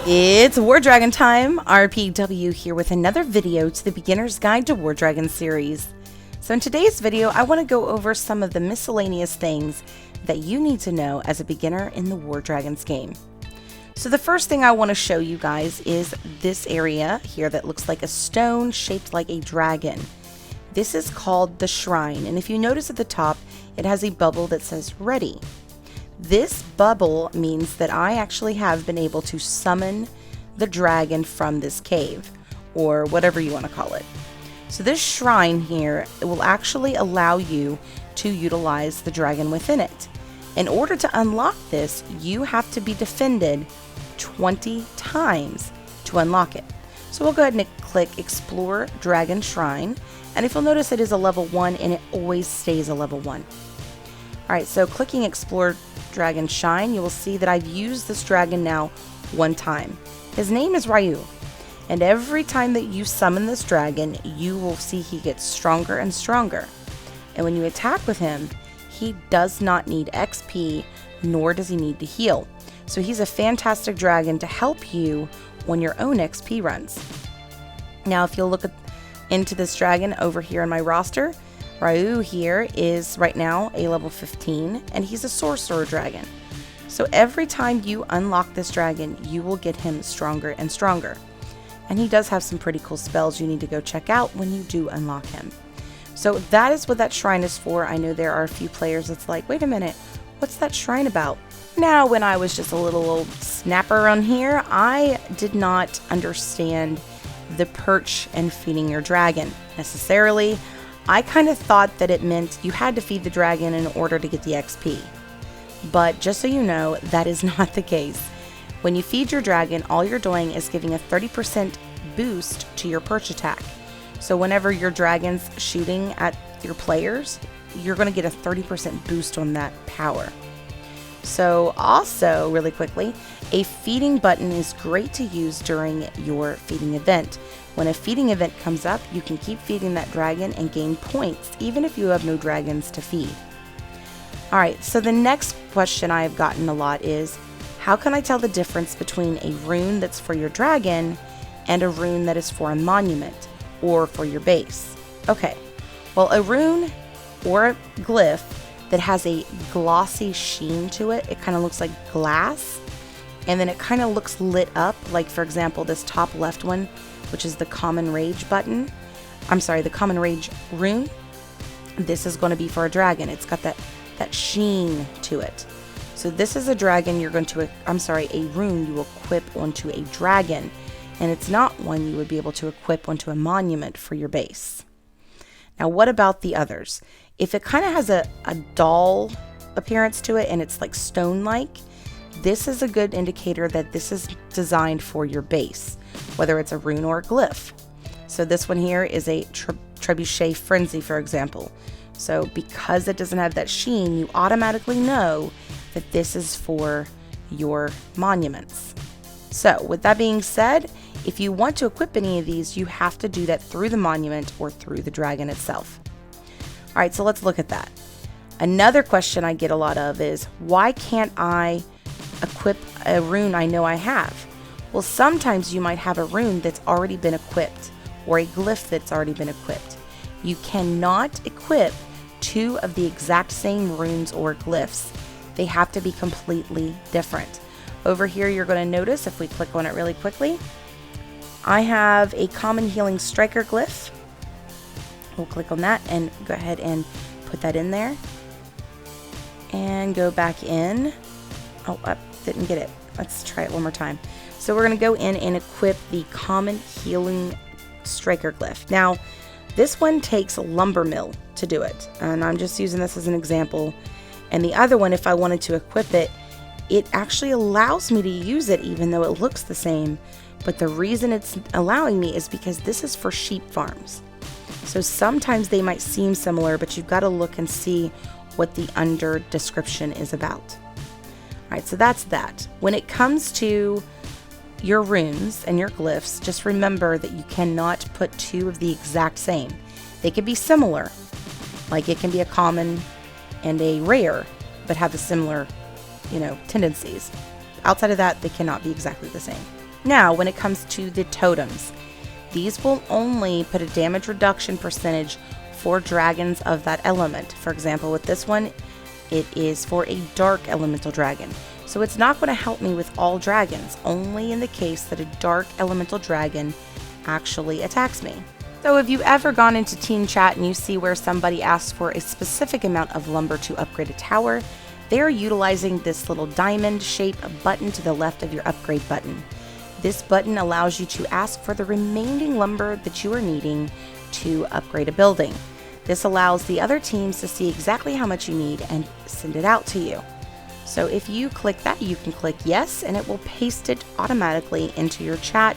It's War Dragon time! RPW here with another video to the Beginner's Guide to War Dragon series. So in today's video, I want to go over some of the miscellaneous things that you need to know as a beginner in the War Dragons game. So the first thing I want to show you guys is this area here that looks like a stone shaped like a dragon. This is called the shrine, and if you notice at the top, it has a bubble that says ready. This bubble means that I actually have been able to summon the dragon from this cave, or whatever you want to call it. So this shrine here, it will actually allow you to utilize the dragon within it. In order to unlock this, you have to be defended 20 times to unlock it. So we'll go ahead and click Explore Dragon Shrine, and if you'll notice, it is a level 1 and it always stays a level 1. Alright, so clicking Explore Dragon Shrine, you will see that I've used this dragon now one time. His name is Ryu, and every time that you summon this dragon, you will see he gets stronger and stronger. And when you attack with him, he does not need XP, nor does he need to heal. So he's a fantastic dragon to help you on your own XP runs. Now, if you'll look into this dragon over here in my roster, Ryu here is right now a level 15, and he's a sorcerer dragon. So every time you unlock this dragon, you will get him stronger and stronger. And he does have some pretty cool spells you need to go check out when you do unlock him. So that is what that shrine is for. I know there are a few players that's like, wait a minute, what's that shrine about? Now, when I was just a little old snapper on here, I did not understand the perch and feeding your dragon necessarily. I kind of thought that it meant you had to feed the dragon in order to get the XP. But just so you know, that is not the case. When you feed your dragon, all you're doing is giving a 30% boost to your perch attack. So whenever your dragon's shooting at your players, you're going to get a 30% boost on that power. So also, really quickly, a feeding button is great to use during your feeding event. When a feeding event comes up, you can keep feeding that dragon and gain points, even if you have no dragons to feed. Alright, so the next question I have gotten a lot is, how can I tell the difference between a rune that's for your dragon and a rune that is for a monument or for your base? Okay, well, a rune or a glyph that has a glossy sheen to it, it kind of looks like glass, and then it kind of looks lit up, like for example this top left one, which is the Common Rage button. I'm sorry, the Common Rage rune. This is going to be for a dragon. It's got that sheen to it. So this is a dragon you're going to, a rune you equip onto a dragon, and it's not one you would be able to equip onto a monument for your base. Now, what about the others? If it kind of has a dull appearance to it and it's like stone-like, this is a good indicator that this is designed for your base, whether it's a rune or a glyph. So this one here is a Trebuchet Frenzy, for example. So because it doesn't have that sheen, you automatically know that this is for your monuments. So with that being said, if you want to equip any of these, you have to do that through the monument or through the dragon itself. Alright, so let's look at that. Another question I get a lot of is, why can't I equip a rune I know I have? Well, sometimes you might have a rune that's already been equipped, or a glyph that's already been equipped. You cannot equip two of the exact same runes or glyphs. They have to be completely different. Over here, you're going to notice, if we click on it really quickly, I have a Common Healing Striker glyph. We'll click on that and go ahead and put that in there. And go back in. Oh, I didn't get it. Let's try it one more time. So we're going to go in and equip the Common Healing Striker glyph. Now, this one takes a lumber mill to do it, and I'm just using this as an example. And the other one, if I wanted to equip it, it actually allows me to use it even though it looks the same. But the reason it's allowing me is because this is for sheep farms. So sometimes they might seem similar, but you've got to look and see what the under description is about. Alright, so that's that. When it comes to your runes and your glyphs, just remember that you cannot put two of the exact same. They can be similar, like it can be a common and a rare, but have a similar, tendencies. Outside of that, they cannot be exactly the same. Now, when it comes to the totems, these will only put a damage reduction percentage for dragons of that element. For example, with this one, it is for a dark elemental dragon. So it's not going to help me with all dragons, only in the case that a dark elemental dragon actually attacks me. So if you've ever gone into Team Chat and you see where somebody asks for a specific amount of lumber to upgrade a tower, they are utilizing this little diamond shaped button to the left of your upgrade button. This button allows you to ask for the remaining lumber that you are needing to upgrade a building. This allows the other teams to see exactly how much you need and send it out to you. So if you click that, you can click yes, and it will paste it automatically into your chat.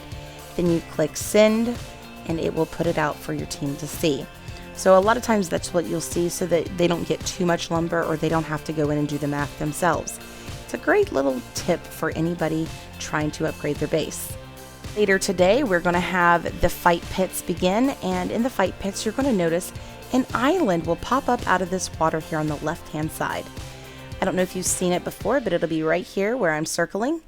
Then you click send, and it will put it out for your team to see. So a lot of times that's what you'll see, so that they don't get too much lumber or they don't have to go in and do the math themselves. It's a great little tip for anybody trying to upgrade their base. Later today, we're going to have the fight pits begin, and in the fight pits, you're going to notice an island will pop up out of this water here on the left-hand side. I don't know if you've seen it before, but it'll be right here where I'm circling.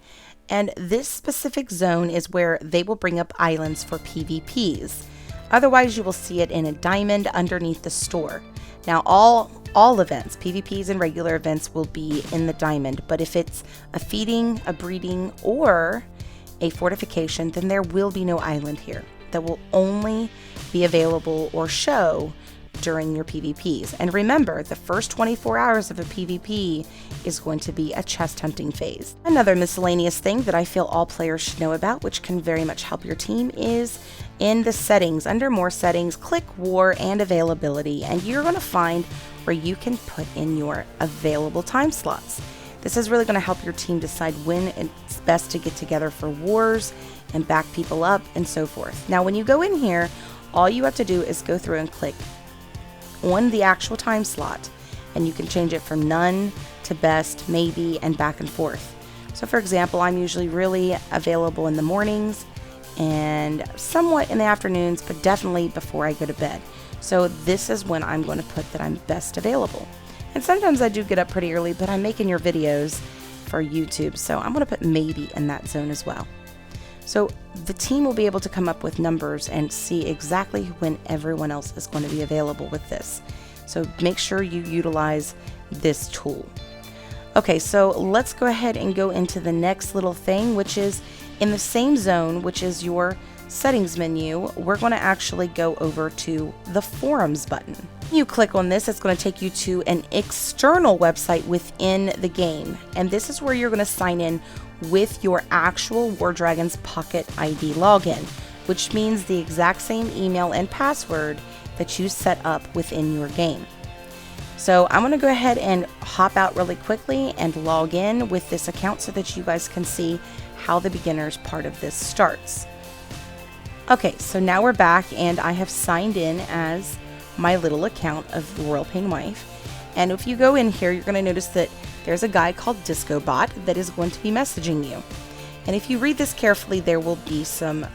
And this specific zone is where they will bring up islands for PvPs. Otherwise, you will see it in a diamond underneath the store. Now, all events, PvPs and regular events, will be in the diamond, but if it's a feeding, a breeding, or a fortification, then there will be no island here. That will only be available or show during your PvPs. And remember, the first 24 hours of a PvP is going to be a chest hunting phase. Another miscellaneous thing that I feel all players should know about, which can very much help your team, is in the settings. Under more settings, click war and availability, and you're going to find where you can put in your available time slots. This is really going to help your team decide when it's best to get together for wars and back people up and so forth. Now, when you go in here, all you have to do is go through and click on the actual time slot, and you can change it from none to best, maybe, and back and forth. So for example, I'm usually really available in the mornings and somewhat in the afternoons, but definitely before I go to bed. So this is when I'm going to put that I'm best available. And sometimes I do get up pretty early, but I'm making your videos for YouTube, so I'm going to put maybe in that zone as well. So the team will be able to come up with numbers and see exactly when everyone else is going to be available with this. So make sure you utilize this tool. Okay, so let's go ahead and go into the next little thing, which is in the same zone, which is your settings menu. We're going to actually go over to the forums button. When you click on this, it's going to take you to an external website within the game. And this is where you're going to sign in with your actual War Dragons Pocket ID login, which means the exact same email and password that you set up within your game. So I'm going to go ahead and hop out really quickly and log in with this account so that you guys can see how the beginners part of this starts. Okay, so now we're back, and I have signed in as my little account of royalpaynewife. And if you go in here, you're going to notice that there's a guy called DiscoBot that is going to be messaging you. And if you read this carefully, there will be some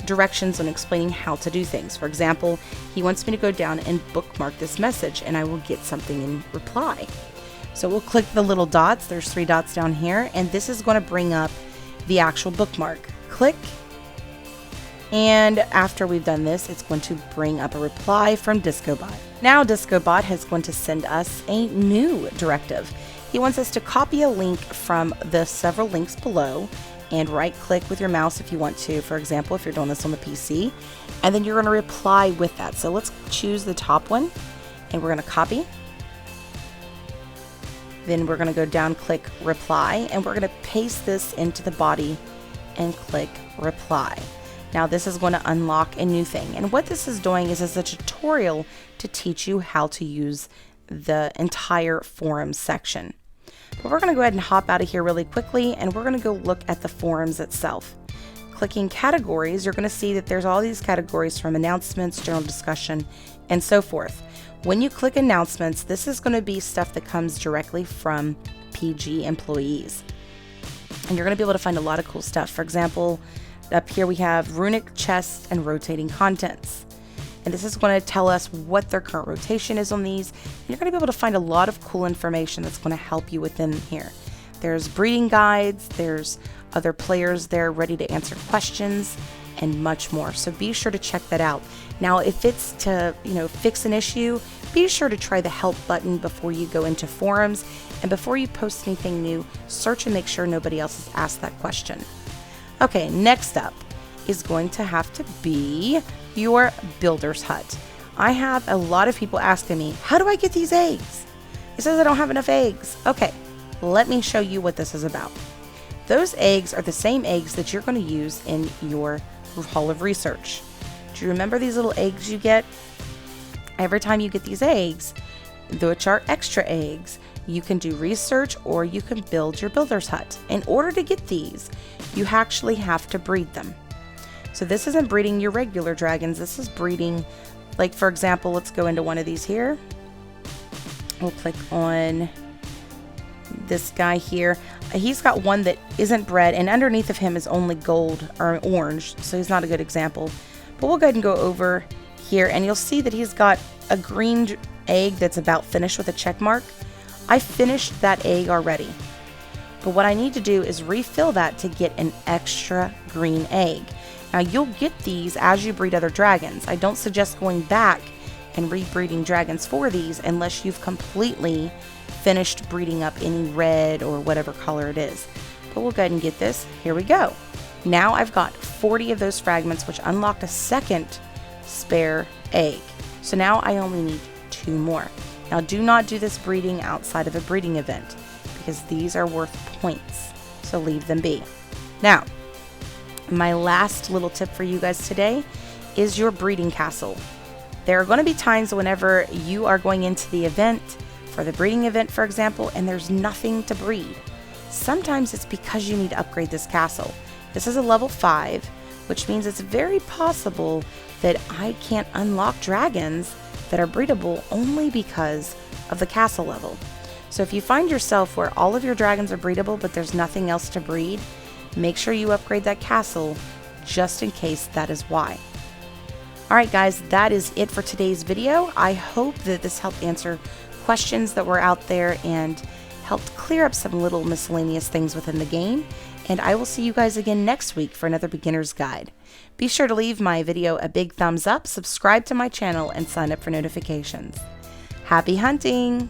directions on explaining how to do things. For example, he wants me to go down and bookmark this message, and I will get something in reply. So we'll click the little dots. There's 3 dots down here, and this is going to bring up the actual bookmark. Click, and after we've done this, it's going to bring up a reply from DiscoBot. Now DiscoBot is going to send us a new directive. He wants us to copy a link from the several links below and right click with your mouse if you want to, for example, if you're doing this on the PC, and then you're going to reply with that. So let's choose the top one, and we're going to copy. Then we're going to go down, click reply, and we're going to paste this into the body and click reply. Now this is going to unlock a new thing, and what this is doing is a tutorial to teach you how to use the entire forum section. But we're going to go ahead and hop out of here really quickly, and we're going to go look at the forums itself. Clicking categories, you're going to see that there's all these categories from announcements, general discussion, and so forth. When you click announcements, this is going to be stuff that comes directly from PG employees. And you're going to be able to find a lot of cool stuff. For example, up here we have runic chests and rotating contents. And this is going to tell us what their current rotation is on these. And you're going to be able to find a lot of cool information that's going to help you within here. There's breeding guides, there's other players there ready to answer questions, and much more. So be sure to check that out. Now, if it's to, fix an issue, be sure to try the help button before you go into forums, and before you post anything new, search and make sure nobody else has asked that question. Okay, next up is going to have to be your builder's hut. I have a lot of people asking me, how do I get these eggs? It says I don't have enough eggs. Okay, let me show you what this is about. Those eggs are the same eggs that you're going to use in your Hall of Research. Do you remember these little eggs you get? Every time you get these eggs, which are extra eggs, you can do research or you can build your builder's hut. In order to get these, you actually have to breed them. So this isn't breeding your regular dragons. This is breeding, like for example, let's go into one of these here. We'll click on this guy here. He's got one that isn't bred, and underneath of him is only gold or orange, so he's not a good example. But we'll go ahead and go over here, and you'll see that he's got a green egg that's about finished with a check mark. I finished that egg already, but what I need to do is refill that to get an extra green egg. Now you'll get these as you breed other dragons. I don't suggest going back and rebreeding dragons for these unless you've completely finished breeding up any red or whatever color it is. But we'll go ahead and get this. Here we go. Now I've got 40 of those fragments, which unlocked a second spare egg. So now I only need 2 more. Now do not do this breeding outside of a breeding event because these are worth points. So leave them be. Now, my last little tip for you guys today is your breeding castle. There are going to be times whenever you are going into the event, for the breeding event for example, and there's nothing to breed. Sometimes it's because you need to upgrade this castle. This is a level 5, which means it's very possible that I can't unlock dragons that are breedable only because of the castle level. So if you find yourself where all of your dragons are breedable but there's nothing else to breed, make sure you upgrade that castle just in case that is why. Alright guys, that is it for today's video. I hope that this helped answer questions that were out there and helped clear up some little miscellaneous things within the game. And I will see you guys again next week for another beginner's guide. Be sure to leave my video a big thumbs up, subscribe to my channel, and sign up for notifications. Happy hunting!